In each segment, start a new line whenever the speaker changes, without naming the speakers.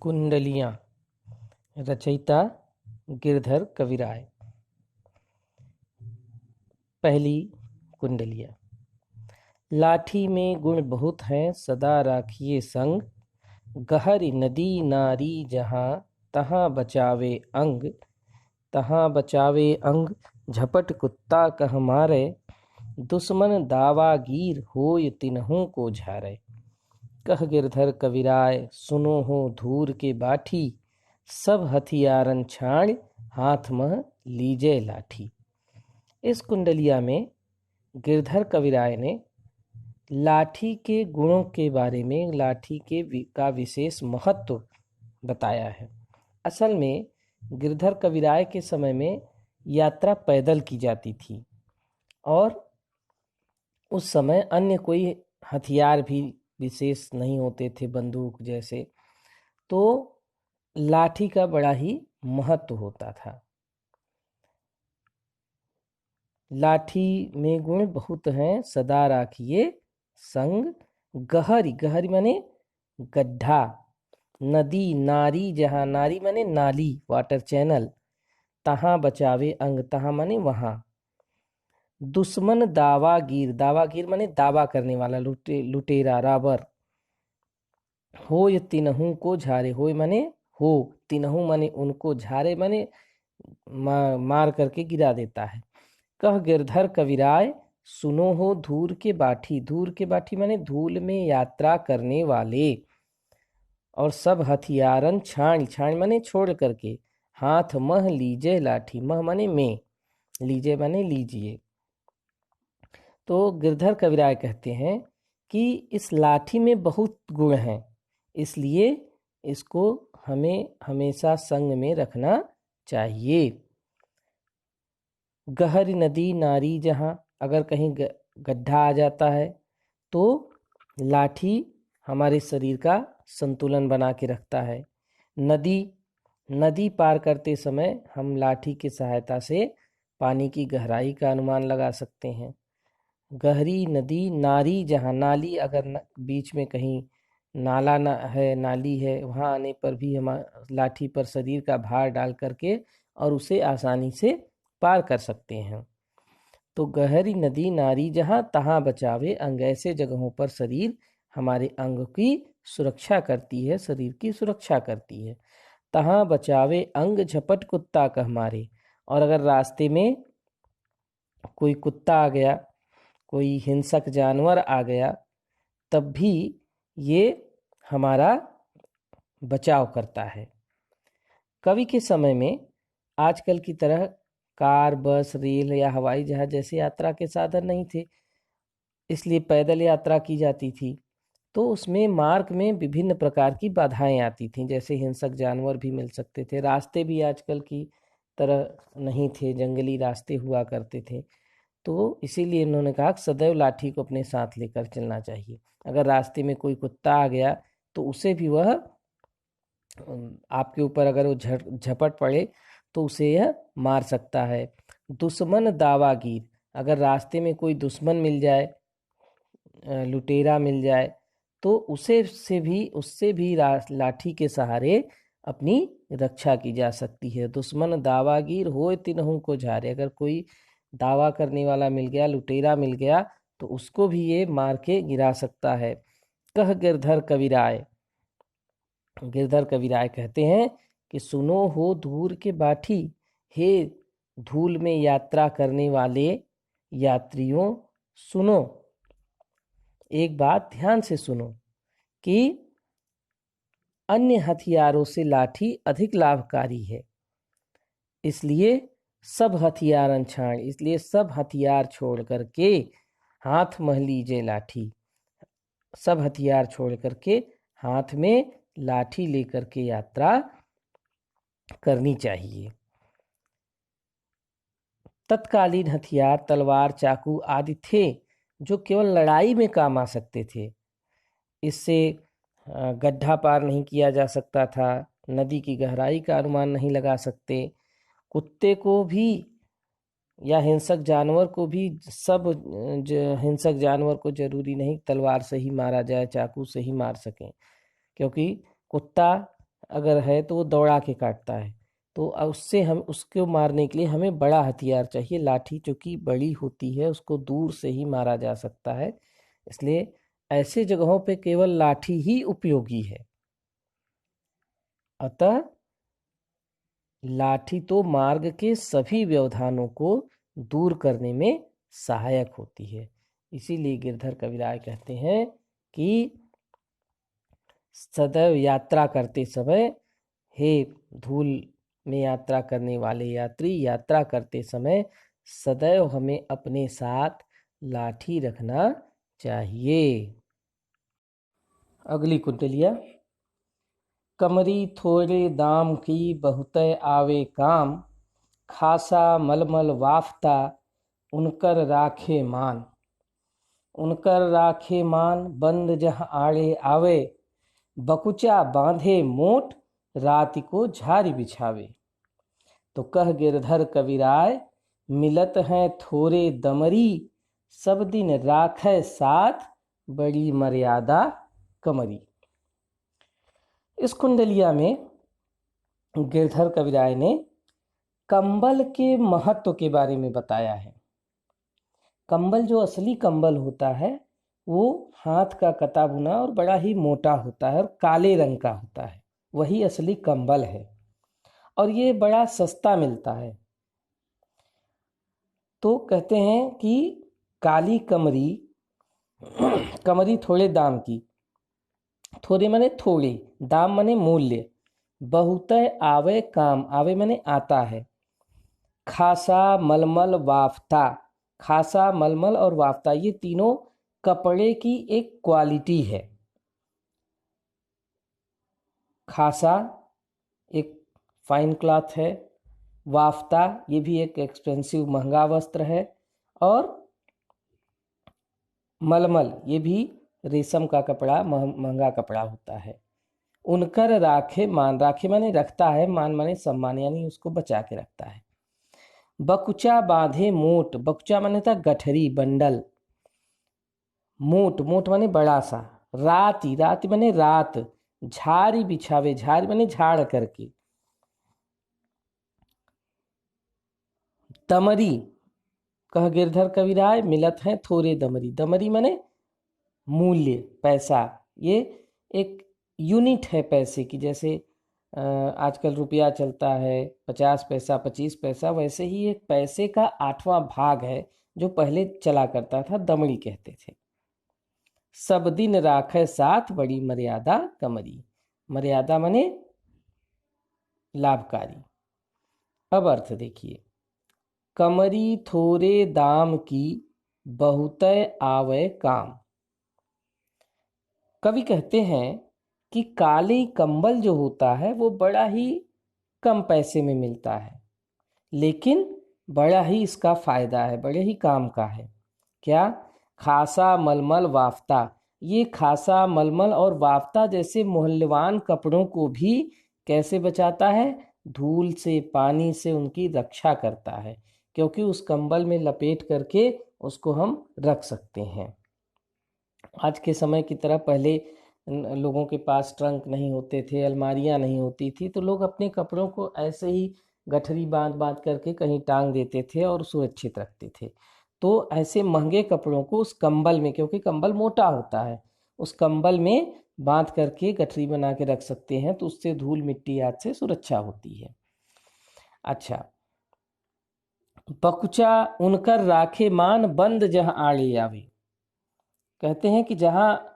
कुंडलियाँ। रचयिता गिरधर कविराय। पहली कुंडलिया। लाठी में गुण बहुत हैं, सदा राखिए संग। गहरी नदी नारी जहाँ, तहाँ बचावे अंग। तहाँ बचावे अंग, झपट कुत्ता कह मारे। दुश्मन दावागीर होय तिन्हों को झारे। कह गिरधर कविराय, सुनो हो धूर के बाठी। सब हथियारन छाड़, हाथ मह लीजे लाठी। इस कुंडलिया में गिरधर कविराय ने लाठी के गुणों के बारे में, लाठी का विशेष महत्व बताया है। असल में गिरधर कविराय के समय में यात्रा पैदल की जाती थी और उस समय अन्य कोई हथियार भी विशेष नहीं होते थे, बंदूक जैसे, तो लाठी का बड़ा ही महत्व होता था। लाठी में गुण बहुत हैं, सदा राखिए संग। गहरी, गहरी माने गड्ढा। नदी नारी जहाँ, नारी माने नाली, वाटर चैनल। तहाँ बचावे अंग, तहाँ माने वहाँ। दुश्मन दावागीर, दावागीर माने दावा करने वाला, लुटेरा, राबर। होय तिन्हों को झारे, होय माने हो, तिन्हों माने उनको, झारे माने मार करके गिरा देता है। कह गिरधर कविराय, सुनो हो धूर के बाठी। धूर के बाठी माने धूल में यात्रा करने वाले। और सब हथियारन छाण, छाण माने छोड़ करके। हाथ मह लीजे लाठी, मह माने में, लीजे माने लीजिए। तो गिरधर कविराय कहते हैं कि इस लाठी में बहुत गुण हैं, इसलिए इसको हमें हमेशा संग में रखना चाहिए। गहरी नदी नारी जहाँ, अगर कहीं गड्ढा आ जाता है तो लाठी हमारे शरीर का संतुलन बना के रखता है। नदी, नदी पार करते समय हम लाठी की सहायता से पानी की गहराई का अनुमान लगा सकते हैं। गहरी नदी नारी जहाँ, नाली अगर बीच में कहीं नाला है, नाली है, वहाँ आने पर भी हम लाठी पर शरीर का भार डाल करके और उसे आसानी से पार कर सकते हैं। तो गहरी नदी नारी जहाँ, तहाँ बचावे अंग। ऐसे जगहों पर शरीर हमारे अंग की सुरक्षा करती है, शरीर की सुरक्षा करती है। तहाँ बचावे अंग, झपट कुत्ता कह मारे। और अगर रास्ते में कोई कुत्ता आ गया, कोई हिंसक जानवर आ गया, तब भी ये हमारा बचाव करता है। कवि के समय में आजकल की तरह कार, बस, रेल या हवाई जहाज जैसे यात्रा के साधन नहीं थे, इसलिए पैदल यात्रा की जाती थी। तो उसमें मार्ग में विभिन्न प्रकार की बाधाएं आती थीं, जैसे हिंसक जानवर भी मिल सकते थे। रास्ते भी आजकल की तरह नहीं थे, जंगली रास्ते हुआ करते थे। तो इसीलिए इन्होंने कहा कि सदैव लाठी को अपने साथ लेकर चलना चाहिए। अगर रास्ते में कोई कुत्ता आ गया तो उसे भी वह आपके ऊपर अगर वो झपट पड़े तो उसे यह मार सकता है। दुश्मन दावागीर, अगर रास्ते में कोई दुश्मन मिल जाए, लुटेरा मिल जाए, तो उससे भी लाठी के सहारे अपनी रक्षा की जा सकती है। दुश्मन दावागीर होए तिन्हों को झारे, अगर कोई दावा करने वाला मिल गया, लुटेरा मिल गया, तो उसको भी ये मार के गिरा सकता है। कह गिरधर कविराय, गिरधर कविराय कहते हैं कि सुनो हो धूर के बाठी। हे धूल में यात्रा करने वाले यात्रियों, सुनो, एक बात ध्यान से सुनो कि अन्य हथियारों से लाठी अधिक लाभकारी है। इसलिए सब हथियारन छाड़, इसलिए सब हथियार छोड़ करके हाथ मह लीजिए लाठी। सब हथियार छोड़ करके हाथ में लाठी लेकर के यात्रा करनी चाहिए। तत्कालीन हथियार तलवार, चाकू आदि थे जो केवल लड़ाई में काम आ सकते थे। इससे गड्ढा पार नहीं किया जा सकता था, नदी की गहराई का अनुमान नहीं लगा सकते। कुत्ते को भी या हिंसक जानवर को भी, सब हिंसक जानवर को जरूरी नहीं तलवार से ही मारा जाए, चाकू से ही मार सकें, क्योंकि कुत्ता अगर है तो वो दौड़ा के काटता है। तो उससे हम उसको मारने के लिए हमें बड़ा हथियार चाहिए। लाठी जो कि बड़ी होती है उसको दूर से ही मारा जा सकता है, इसलिए ऐसे जगहों पे केवल लाठी ही उपयोगी है। अतः लाठी तो मार्ग के सभी व्यवधानों को दूर करने में सहायक होती है। इसीलिए गिरधर कविराय कहते हैं कि सदैव यात्रा करते समय, हे धूल में यात्रा करने वाले यात्री, यात्रा करते समय सदैव हमें अपने साथ लाठी रखना चाहिए। अगली कुंडलिया। कमरी थोड़े दाम की बहुतय आवे काम, खासा मलमल वाफ्ता उनकर राखे मान। उनकर राखे मान बंद जह आड़े आवे, बकुचा बांधे मोट राति को झारी बिछावे। तो कह गिरधर कविराय मिलत हैं थोरे दमरी, सब दिन राखै साथ बड़ी मर्यादा कमरी। इस कुंडलिया में गिरधर कविराय ने कंबल के महत्व के बारे में बताया है। कंबल जो असली कंबल होता है वो हाथ का कता बुना और बड़ा ही मोटा होता है और काले रंग का होता है, वही असली कंबल है और ये बड़ा सस्ता मिलता है। तो कहते हैं कि काली कमरी कमरी थोड़े दाम की, थोड़े माने थोड़े, दाम माने मूल्य, बहुतय आवे काम, आवे माने आता है, खासा मलमल वाफ्ता, खासा मलमल और वाफ्ता ये तीनों कपड़े की एक क्वालिटी है। खासा एक फाइन क्लॉथ है, वाफ्ता ये भी एक एक्सपेंसिव महंगा वस्त्र है, और मलमल ये भी रेशम का कपड़ा महंगा कपड़ा होता है। उनकर राखे मान, राखे माने रखता है, मान माने सम्मान, यानी उसको बचा के रखता है। बकुचा बांधे मोट, बकुचा माने था गठरी बंडल, मोट, मोट माने बड़ा सा, राति, राति माने रात, झारी बिछावे, झारी माने झाड़ करके, दमरी कह गिरधर कविराय मिलत है थोड़े दमरी, दमरी माने मूल्य, पैसा, ये एक यूनिट है पैसे की। जैसे आजकल रुपया चलता है 50 पैसा 25 पैसा, वैसे ही एक पैसे का 8वां भाग है जो पहले चला करता था, दमड़ी कहते थे। सब दिन राखे साथ बड़ी मर्यादा कमरी, मर्यादा माने लाभकारी। अब अर्थ देखिए, कमरी थोरे दाम की बहुतय आवे काम। कवि कहते हैं कि काली कंबल जो होता है वो बड़ा ही कम पैसे में मिलता है, लेकिन बड़ा ही इसका फायदा है, बड़े ही काम का है। क्या? खासा मलमल वाफ्ता, ये खासा मलमल और वाफ्ता जैसे मूल्यवान कपड़ों को भी कैसे बचाता है? धूल से, पानी से उनकी रक्षा करता है, क्योंकि उस कंबल में लपेट करके उसको हम रख सकते हैं। आज के समय की तरह पहले लोगों के पास ट्रंक नहीं होते थे, अलमारियां नहीं होती थी, तो लोग अपने कपड़ों को ऐसे ही गठरी बांध बांध करके कहीं टांग देते थे और सुरक्षित रखते थे। तो ऐसे महंगे कपड़ों को उस कंबल में, क्योंकि कंबल मोटा होता है, उस कंबल में बांध करके गठरी बना के रख सकते हैं, तो उससे धूल मिट्टी आदि से सुरक्षा होती है। अच्छा, बकुचा उनकर राखे मान बंद जहाँ आड़े आवे, कहते हैं कि जहाँ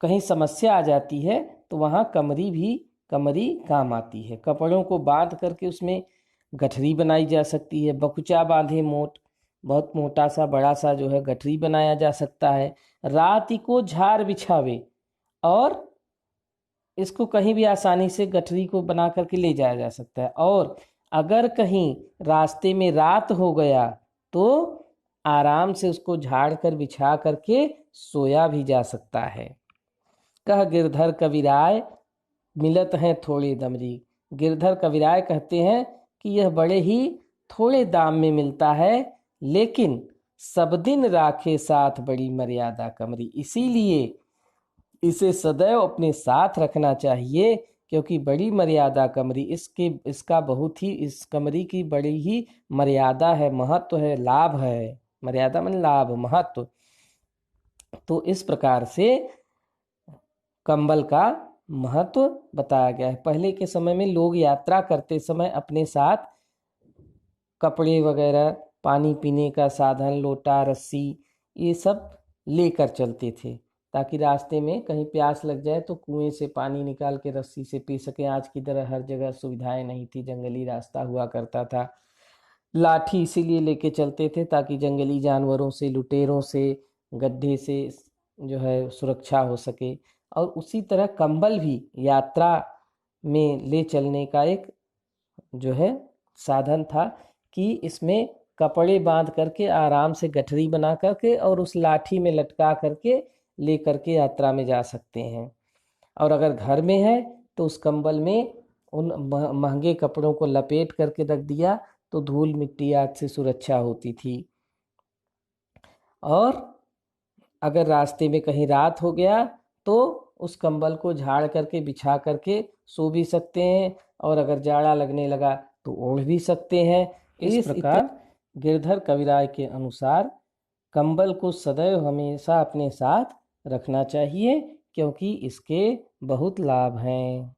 कहीं समस्या आ जाती है तो वहाँ कमरी काम आती है। कपड़ों को बांध करके उसमें गठरी बनाई जा सकती है। बकुचा बांधे मोट, बहुत मोटा सा बड़ा सा जो है गठरी बनाया जा सकता है। राति को झार बिछावे, और इसको कहीं भी आसानी से गठरी को बना करके ले जाया जा सकता है। और अगर कहीं रास्ते में रात हो गया तो आराम से उसको झाड़ कर बिछा करके सोया भी जा सकता है। कह गिरधर कविराय मिलत हैं थोड़े दमरी, गिरधर कविराय कहते हैं कि यह बड़े ही थोड़े दाम में मिलता है, लेकिन सब दिन राखे साथ बड़ी मर्यादा कमरी, इसीलिए इसे सदैव अपने साथ रखना चाहिए, क्योंकि बड़ी मर्यादा कमरी, इसका बहुत ही, इस कमरी की बड़ी ही मर्यादा है, महत्व है, लाभ है। मर्यादा मन लाभ, महत्व। तो इस प्रकार से कंबल का महत्व बताया गया है। पहले के समय में लोग यात्रा करते समय अपने साथ कपड़े वगैरह, पानी पीने का साधन, लोटा, रस्सी, ये सब लेकर चलते थे, ताकि रास्ते में कहीं प्यास लग जाए तो कुएं से पानी निकाल के रस्सी से पी सके। आज की तरह हर जगह सुविधाएं नहीं थी, जंगली रास्ता हुआ करता था। लाठी इसीलिए लेके चलते थे ताकि जंगली जानवरों से, लुटेरों से, गड्ढे से जो है सुरक्षा हो सके। और उसी तरह कंबल भी यात्रा में ले चलने का एक जो है साधन था, कि इसमें कपड़े बांध करके आराम से गठरी बना करके और उस लाठी में लटका करके ले करके यात्रा में जा सकते हैं। और अगर घर में है तो उस कंबल में उन महंगे कपड़ों को लपेट करके रख दिया तो धूल मिट्टी आदि से सुरक्षा होती थी। और अगर रास्ते में कहीं रात हो गया तो उस कंबल को झाड़ करके बिछा करके सो भी सकते हैं, और अगर जाड़ा लगने लगा तो ओढ़ भी सकते हैं। इस प्रकार गिरधर कविराय के अनुसार कंबल को सदैव हमेशा अपने साथ रखना चाहिए, क्योंकि इसके बहुत लाभ हैं।